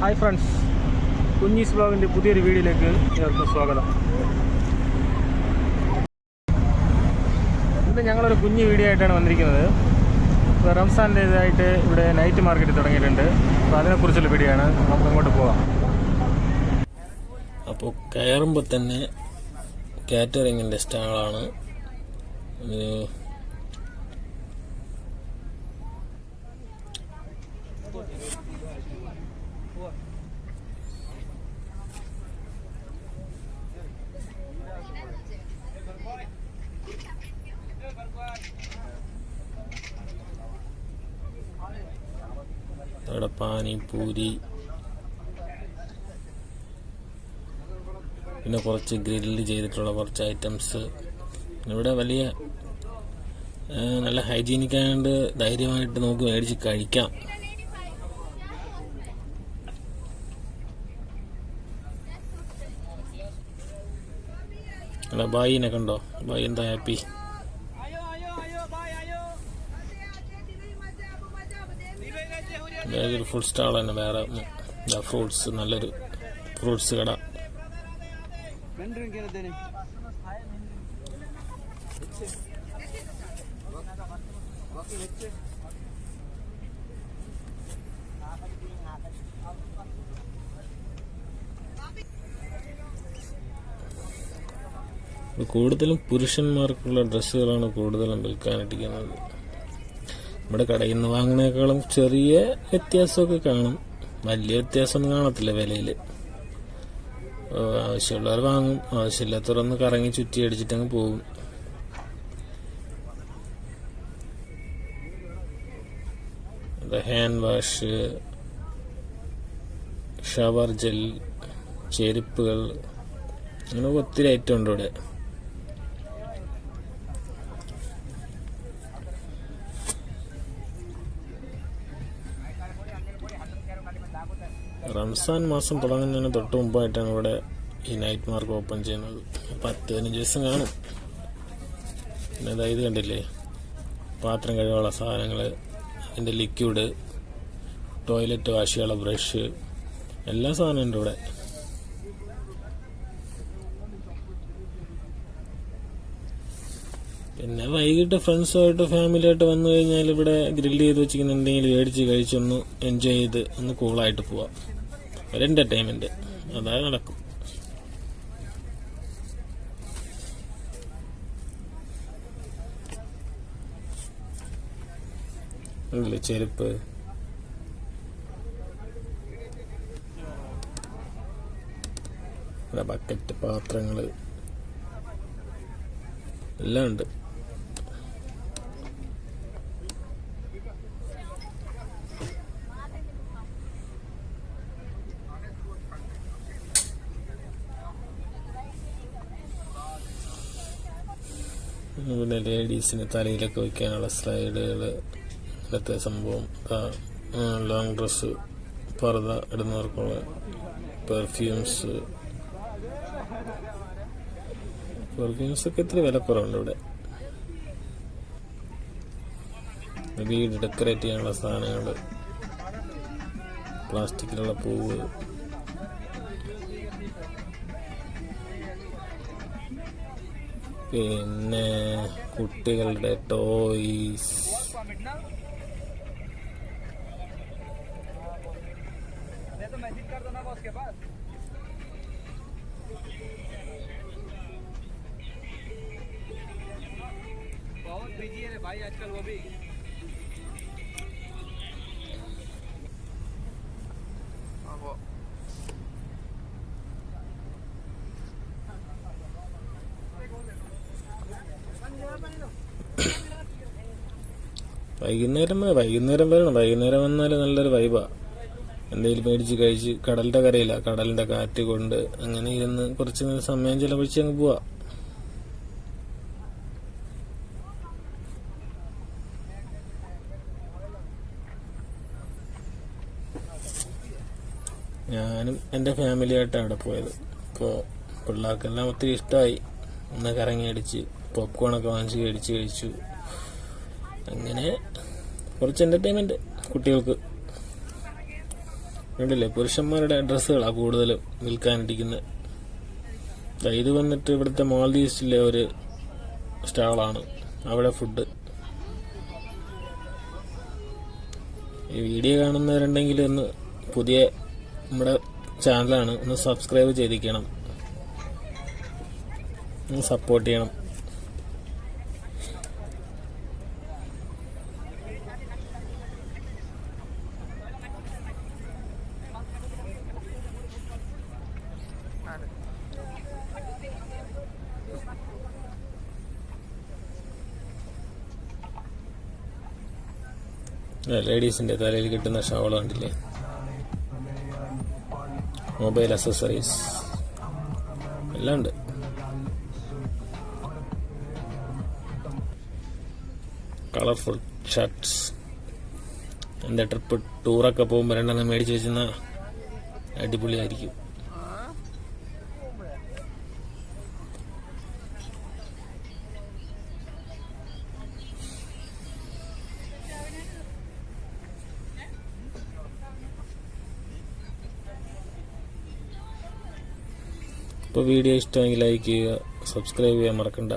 Hi friends, കുഞ്ഞീസ് വ്ലോഗിൻ്റെ പുതിയൊരു വീഡിയോയിലേക്ക് ഏവർക്കും സ്വാഗതം. ഇന്ന് ഞങ്ങളൊരു കുഞ്ഞു വീഡിയോ ആയിട്ടാണ് വന്നിരിക്കുന്നത്. ഇപ്പോൾ റംസാൻ്റേതായിട്ട് ഇവിടെ നൈറ്റ് മാർക്കറ്റ് തുടങ്ങിയിട്ടുണ്ട്. അപ്പോൾ അതിനെക്കുറിച്ചുള്ള വീഡിയോ ആണ്. നമുക്ക് അങ്ങോട്ട് പോകാം. അപ്പോൾ കയറുമ്പോൾ തന്നെ കാറ്ററിങ്ങിൻ്റെ സ്റ്റാളാണ്. അവിടെ പാനിപൂരി, പിന്നെ കുറച്ച് ഗ്രില്ല് ചെയ്തിട്ടുള്ള കുറച്ച് ഐറ്റംസ്. ഇവിടെ വലിയ നല്ല ഹൈജീനിക് ആയതുകൊണ്ട് ധൈര്യമായിട്ട് നമുക്ക് മേടിച്ച് കഴിക്കാം. അല്ല, ബായിനെ കണ്ടോ? ബായി എന്താ ഹാപ്പി. വേറൊരു ഫുഡ് സ്റ്റാൾ തന്നെ, വേറെ ഫ്രൂട്ട്സ്, നല്ലൊരു ഫ്രൂട്ട്സ് കട. കൂടുതലും പുരുഷന്മാർക്കുള്ള ഡ്രസ്സുകളാണ് കൂടുതലും വിൽക്കാനിട്ടിരിക്കുന്നത്. നമ്മുടെ കടയിൽ നിന്ന് വാങ്ങുന്നതിനേക്കാളും ചെറിയ വ്യത്യാസമൊക്കെ കാണും, വലിയ വ്യത്യാസമൊന്നും കാണത്തില്ല വിലയിൽ. ആവശ്യമുള്ളവർ വാങ്ങും, ആവശ്യമില്ലാത്തവരൊന്ന് കറങ്ങി ചുറ്റി അടിച്ചിട്ടങ്ങ് പോകും. ഹാൻഡ് വാഷ്, ഷവർ ജെൽ, ചെരുപ്പുകൾ, അങ്ങനെ ഒത്തിരി ഐറ്റം ഉണ്ട് ഇവിടെ. റംസാൻ മാസം തുടങ്ങുന്നതിന് തൊട്ട് മുമ്പായിട്ടാണ് ഇവിടെ ഈ നൈറ്റ് മാർക്കറ്റ് ഓപ്പൺ ചെയ്യുന്നത്. 10-15 ദിവസം കാണും. പിന്നെ ഇത് കണ്ടില്ലേ, പാത്രം കഴുകാനുള്ള സാധനങ്ങൾ, അതിൻ്റെ ലിക്വിഡ്, ടോയ്ലറ്റ് വാഷ് ചെയ്യാനുള്ള ബ്രഷ്, എല്ലാ സാധനവും ഉണ്ട് ഇവിടെ. പിന്നെ വൈകിട്ട് ഫ്രണ്ട്സുമായിട്ട് ഫാമിലിയായിട്ട് വന്നു കഴിഞ്ഞാൽ ഇവിടെ ഗ്രില്ല് ചെയ്ത് വെച്ചിരിക്കുന്ന എന്തെങ്കിലും മേടിച്ച് കഴിച്ചൊന്ന് എൻജോയ് ചെയ്ത് ഒന്ന് കൂളായിട്ട് പോവാം. ഒരു എൻ്റർടൈൻമെൻറ്റ് അതായത് നടക്കും. ഉണ്ടല്ലേ ചെരുപ്പ്, ബക്കറ്റ്, പാത്രങ്ങൾ എല്ലാം ഉണ്ട്. പിന്നെ ലേഡീസിന് തലയിലൊക്കെ വയ്ക്കാനുള്ള സ്ലൈഡുകൾ, അങ്ങനത്തെ സംഭവം, ലോങ് ഡ്രസ്സ്, പർദ്ദ ഇടുന്നവർക്കുള്ള പെർഫ്യൂംസ് ഒക്കെ ഇത്തിരി വിലക്കുറവുണ്ട് ഇവിടെ. വീട് ഡെക്കറേറ്റ് ചെയ്യാനുള്ള സാധനങ്ങൾ, പ്ലാസ്റ്റിക്കിലുള്ള പൂവ്, പിന്നെ കുട്ടികളുടെ ടോയ്സ്, വൈകുന്നേരം വരണം. വൈകുന്നേരം വന്നാൽ നല്ലൊരു വൈബാ. എന്തെങ്കിലും മേടിച്ച് കഴിച്ച് കടലിന്റെ കരയില്ല, കടലിന്റെ കാറ്റ് കൊണ്ട് അങ്ങനെ ഇരുന്ന് കുറച്ച് സമയം ചിലവഴിച്ച് അങ്ങ് പോവാ. ഞാനും എൻ്റെ ഫാമിലിയായിട്ടാണ് അവിടെ പോയത്. അപ്പോൾ പിള്ളേർക്കെല്ലാം ഒത്തിരി ഇഷ്ടമായി. ഒന്ന് കറങ്ങി അടിച്ച് പോപ്കോണൊക്കെ വാങ്ങിച്ച് കഴിച്ചു. അങ്ങനെ കുറച്ച് എൻ്റർടൈൻമെൻറ്റ് കുട്ടികൾക്ക്. കണ്ടില്ലേ, പുരുഷന്മാരുടെ ഡ്രസ്സുകളാണ് കൂടുതലും വിൽക്കാനിരിക്കുന്നത്. ഇത് വന്നിട്ട് ഇവിടുത്തെ മാൽദീവ്സിലെ ഒരു സ്റ്റാളാണ്, അവിടെ ഫുഡ്. ഈ വീഡിയോ കാണുന്നവരുണ്ടെങ്കിൽ ഒന്ന് പുതിയ നമ്മുടെ ചാനലാണ്, ഒന്ന് സബ്സ്ക്രൈബ് ചെയ്തിരിക്കണം, ഒന്ന് സപ്പോർട്ട് ചെയ്യണം. ലേഡീസിൻ്റെ തലയിൽ കിട്ടുന്ന ഷവൾ കണ്ടില്ലേ, മൊബൈൽ അക്സസറീസ് എല്ലാം ഉണ്ട്. Colourful shirts. എൻ്റെ ട്രിപ്പ് ടൂറൊക്കെ പോകുമ്പോൾ 2 മേടിച്ച് വെച്ചെന്ന അടിപൊളിയായിരിക്കും. ഇപ്പോൾ വീഡിയോ ഇഷ്ടമെങ്കിൽ ലൈക്ക് ചെയ്യുക, സബ്സ്ക്രൈബ് ചെയ്യാൻ മറക്കണ്ട.